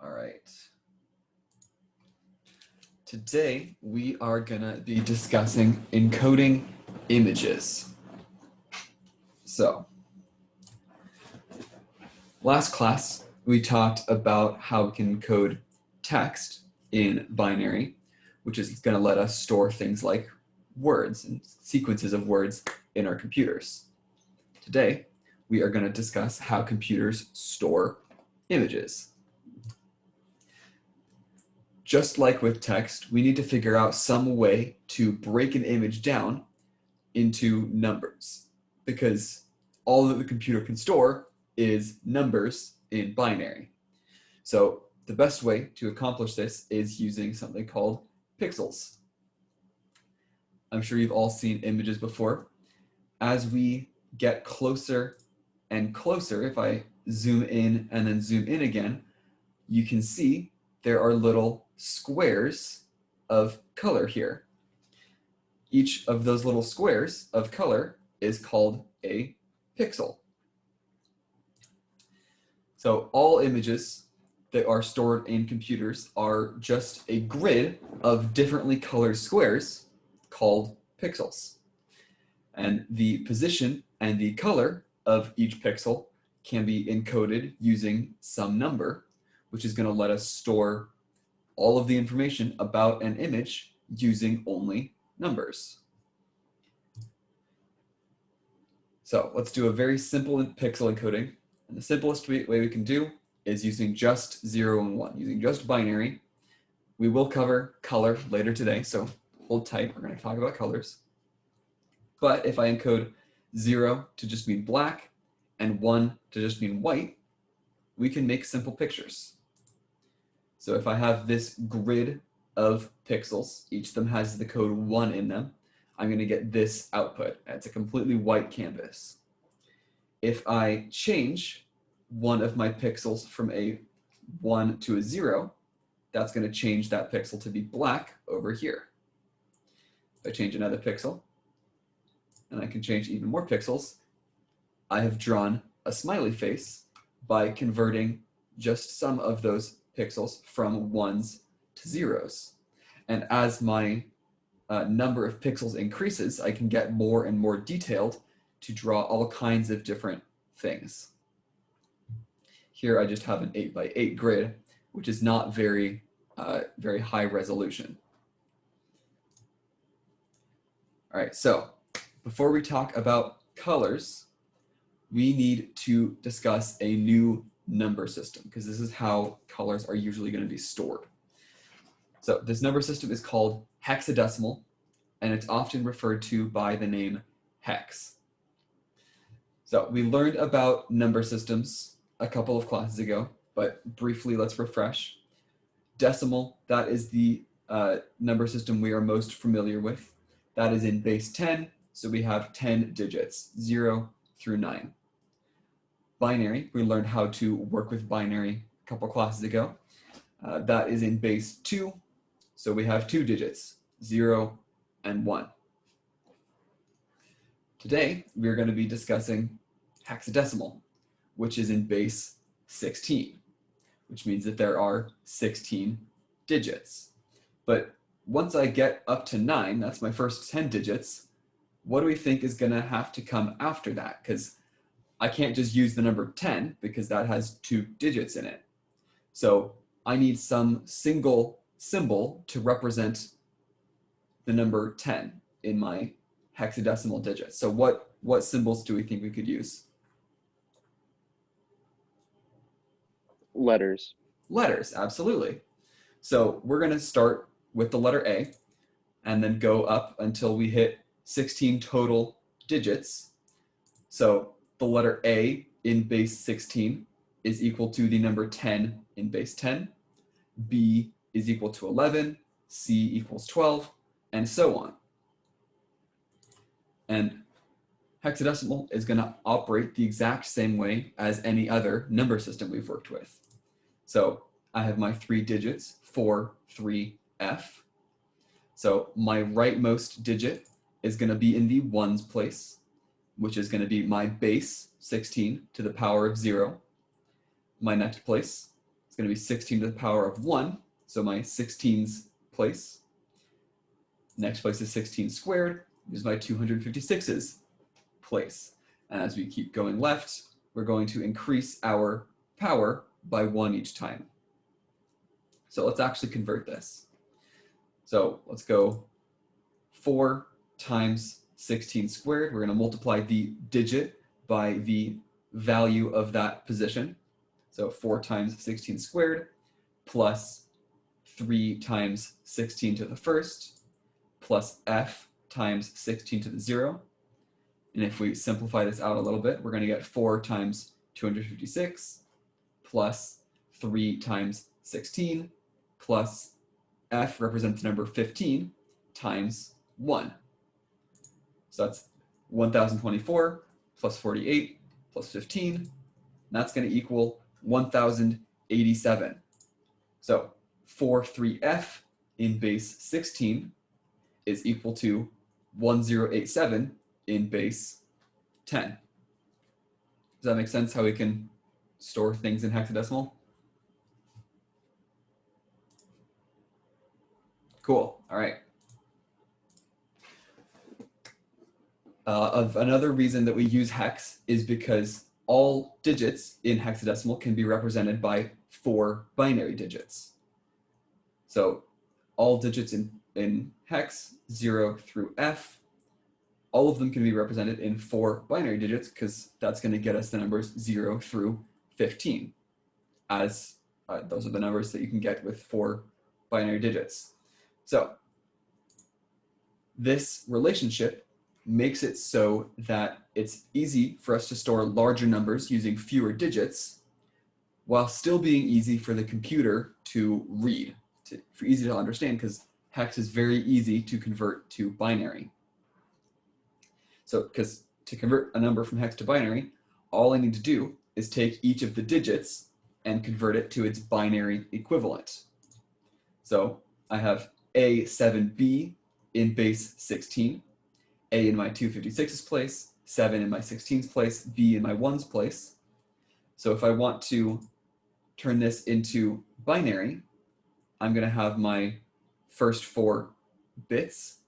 All right. Today, we are gonna be discussing encoding images. So, last class, we talked about how we can encode text in binary, which is gonna let us store things like words and sequences of words in our computers. Today, we are gonna discuss how computers store images. Just like with text, we need to figure out some way to break an image down into numbers, because all that the computer can store is numbers in binary. So the best way to accomplish this is using something called pixels. I'm sure you've all seen images before. As we get closer and closer, if I zoom in and then zoom in again, you can see there are little squares of color here. Each of those little squares of color is called a pixel. So all images that are stored in computers are just a grid of differently colored squares called pixels. And the position and the color of each pixel can be encoded using some number, which is going to let us store all of the information about an image using only numbers. So let's do a very simple pixel encoding. And the simplest way we can do is using just 0 and 1, using just binary. We will cover color later today, so hold tight, we're going to talk about colors. But if I encode 0 to just mean black and 1 to just mean white, we can make simple pictures. So if I have this grid of pixels, each of them has the code 1 in them, I'm going to get this output. It's a completely white canvas. If I change one of my pixels from a 1 to a 0, that's going to change that pixel to be black over here. If I change another pixel, and I can change even more pixels, I have drawn a smiley face by converting just some of those pixels from 1s to 0s. And as my number of pixels increases, I can get more and more detailed to draw all kinds of different things. Here I just have an 8x8 grid, which is not very high resolution. All right, so before we talk about colors, we need to discuss a new number system, because this is how colors are usually going to be stored. So this number system is called hexadecimal, and it's often referred to by the name hex. So we learned about number systems a couple of classes ago, but briefly let's refresh. Decimal, that is the number system we are most familiar with. That is in base 10, so we have 10 digits, 0 through 9. Binary, we learned how to work with binary a couple classes ago. That is in base 2, so we have 2 digits, 0 and 1. Today, we're going to be discussing hexadecimal, which is in base 16, which means that there are 16 digits. But once I get up to 9, that's my first 10 digits, what do we think is going to have to come after that? Because I can't just use the number 10 because that has 2 digits in it. So I need some single symbol to represent the number 10 in my hexadecimal digits. So what symbols do we think we could use? Letters. Letters, absolutely. So we're going to start with the letter A and then go up until we hit 16 total digits. So the letter A in base 16 is equal to the number 10 in base 10. B is equal to 11. C equals 12, and so on. And hexadecimal is going to operate the exact same way as any other number system we've worked with. So I have my 3 digits, 4, 3, F. So my rightmost digit is going to be in the ones place, which is going to be my base 16 to the power of 0. My next place It's going to be 16 to the power of 1. So my 16's place. Next place is 16 squared. Is my 256's place. And as we keep going left, we're going to increase our power by 1 each time. So let's actually convert this. So let's go 4 times 16 squared. We're going to multiply the digit by the value of that position. So 4 times 16 squared plus 3 times 16 to the first plus f times 16 to the 0. And if we simplify this out a little bit, we're going to get 4 times 256 plus 3 times 16 plus f represents the number 15 times 1. So that's 1024 plus 48 plus 15. And that's going to equal 1087. So 43f in base 16 is equal to 1087 in base 10. Does that make sense how we can store things in hexadecimal? Cool. All right. Another reason that we use hex is because all digits in hexadecimal can be represented by 4 binary digits. So all digits in hex, 0 through f, all of them can be represented in 4 binary digits because that's going to get us the numbers 0 through 15, as those are the numbers that you can get with 4 binary digits. So this relationship makes it so that it's easy for us to store larger numbers using fewer digits while still being easy for the computer to read, for easy to understand, because hex is very easy to convert to binary. So because to convert a number from hex to binary, all I need to do is take each of the digits and convert it to its binary equivalent. So I have A7B in base 16, A in my 256's place, 7 in my 16's place, B in my 1's place. So if I want to turn this into binary, I'm going to have my first 4 bits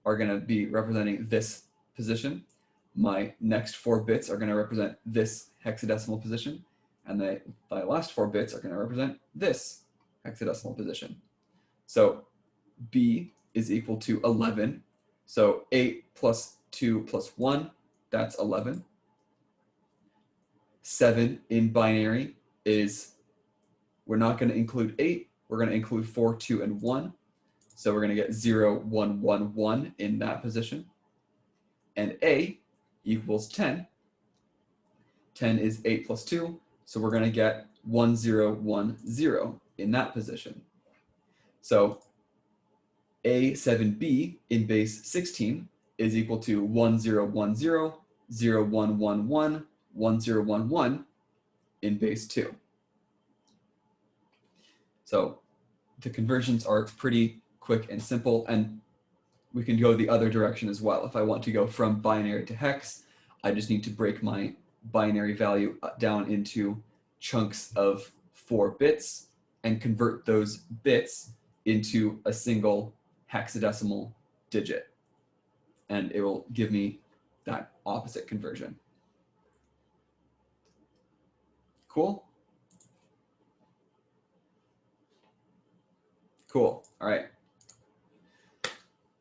are going to be representing this position. My next 4 bits are going to represent this hexadecimal position. And the last 4 bits are going to represent this hexadecimal position. So B is equal to 11. So 8 plus 2 plus 1, that's 11. 7 in binary is, we're not going to include 8. We're going to include 4, 2, and 1. So we're going to get 0, 1, 1, 1 in that position. And A equals 10. 10 is 8 plus 2. So we're going to get 1, 0, 1, 0 in that position. So A7B in base 16 is equal to 1, 0, 1, 0, 0, 1, 1, 1, 1, 0, 1, 1 in base 2. So the conversions are pretty quick and simple, and we can go the other direction as well. If I want to go from binary to hex, I just need to break my binary value down into chunks of 4 bits and convert those bits into a single hexadecimal digit. And it will give me that opposite conversion. Cool? Cool. All right.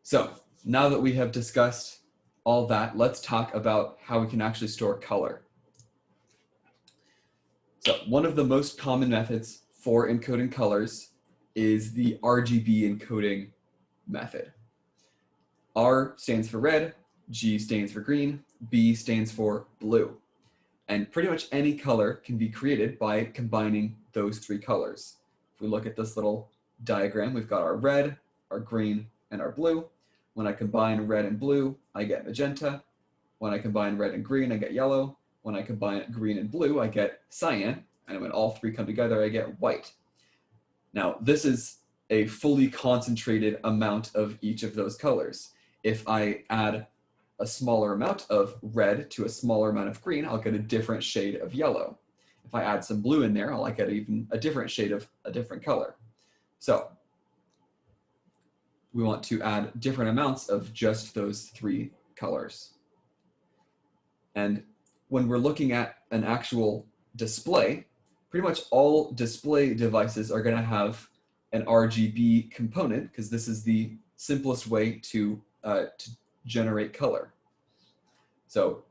So now that we have discussed all that, let's talk about how we can actually store color. So one of the most common methods for encoding colors is the RGB encoding method. R stands for red, G stands for green, B stands for blue. And pretty much any color can be created by combining those 3 colors. If we look at this little diagram, we've got our red, our green, and our blue. When I combine red and blue, I get magenta. When I combine red and green, I get yellow. When I combine green and blue, I get cyan. And when all 3 come together, I get white. Now, this is a fully concentrated amount of each of those colors. If I add a smaller amount of red to a smaller amount of green, I'll get a different shade of yellow. If I add some blue in there, I'll get even a different shade of a different color. So we want to add different amounts of just those three colors. And when we're looking at an actual display, pretty much all display devices are going to have an RGB component, because this is the simplest way to generate color. So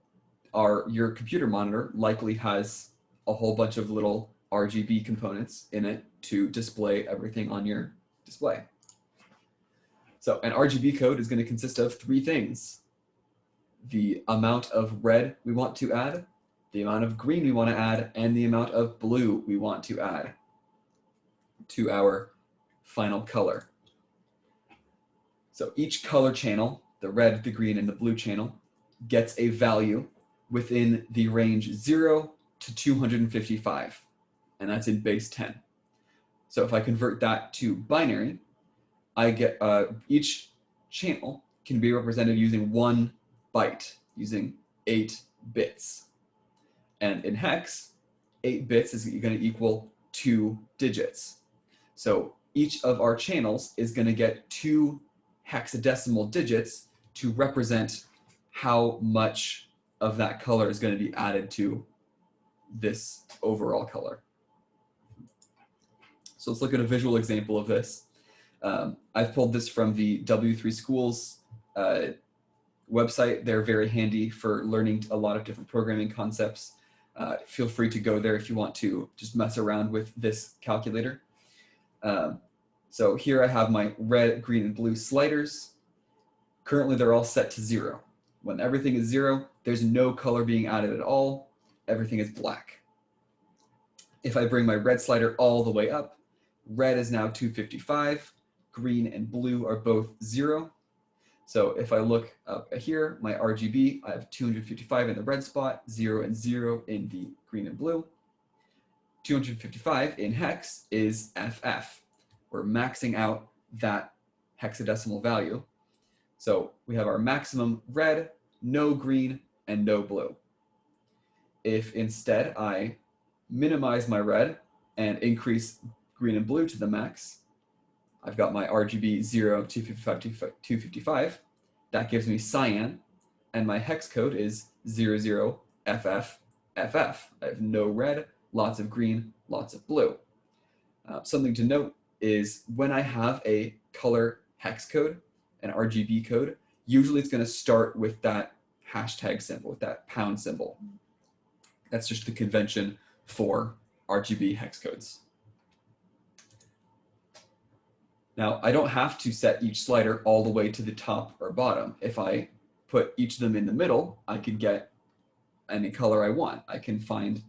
your computer monitor likely has a whole bunch of little RGB components in it to display everything on your display. So an RGB code is going to consist of three things: the amount of red we want to add, the amount of green we want to add, and the amount of blue we want to add to our final color. So each color channel, the red, the green, and the blue channel, gets a value within the range 0 to 255, and that's in base 10. So if I convert that to binary, I get each channel can be represented using 1 byte, using 8 bits. And in hex, 8 bits is going to equal 2 digits. So each of our channels is going to get 2 hexadecimal digits to represent how much of that color is going to be added to this overall color. So let's look at a visual example of this. I've pulled this from the W3 Schools website. They're very handy for learning a lot of different programming concepts. Feel free to go there if you want to just mess around with this calculator. So here I have my red, green, and blue sliders. Currently, they're all set to 0. When everything is 0, there's no color being added at all. Everything is black. If I bring my red slider all the way up, red is now 255, green and blue are both 0. So if I look up here, my RGB, I have 255 in the red spot, 0 and 0 in the green and blue. 255 in hex is FF. We're maxing out that hexadecimal value. So we have our maximum red, no green, and no blue. If instead I minimize my red and increase green and blue to the max, I've got my RGB 0, 255, 255. That gives me cyan, and my hex code is 00, FF, FF. I have no red, lots of green, lots of blue. Something to note is when I have a color hex code, an RGB code, usually it's going to start with that hashtag symbol, with that pound symbol. That's just the convention for RGB hex codes. Now, I don't have to set each slider all the way to the top or bottom. If I put each of them in the middle, I could get any color I want. I can find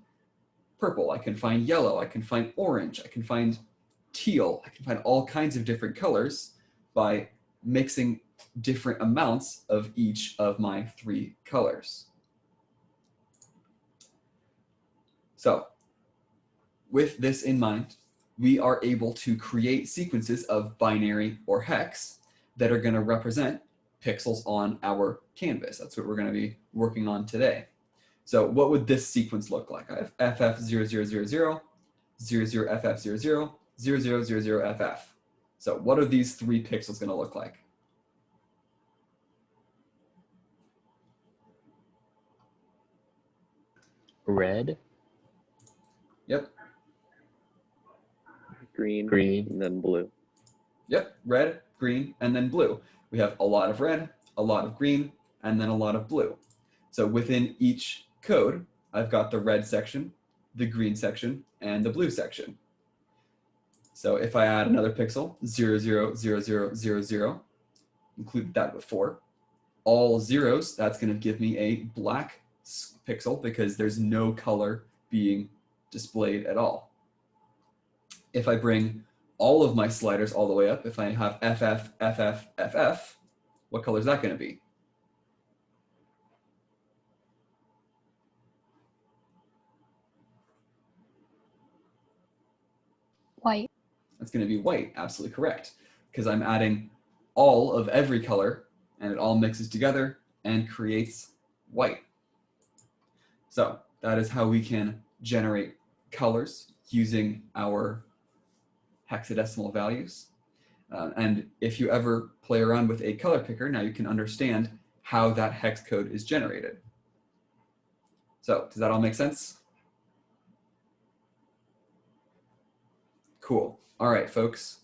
purple, I can find yellow, I can find orange, I can find teal, I can find all kinds of different colors by mixing different amounts of each of my 3 colors. So, with this in mind, we are able to create sequences of binary or hex that are going to represent pixels on our canvas. That's what we're going to be working on today. So what would this sequence look like? I have FF0000, 00FF00, 0000FF. So what are these 3 pixels going to look like? Red. Yep. Green, and then blue. Yep, red, green, and then blue. We have a lot of red, a lot of green, and then a lot of blue. So within each code, I've got the red section, the green section, and the blue section. So if I add another pixel, 000000, include that with 4, all zeros, that's going to give me a black pixel because there's no color being displayed at all. If I bring all of my sliders all the way up, if I have FF, FF, FF, what color is that going to be? White. That's going to be white, absolutely correct, because I'm adding all of every color and it all mixes together and creates white. So that is how we can generate colors using our hexadecimal values. And if you ever play around with a color picker, now you can understand how that hex code is generated. So does that all make sense? Cool. All right, folks.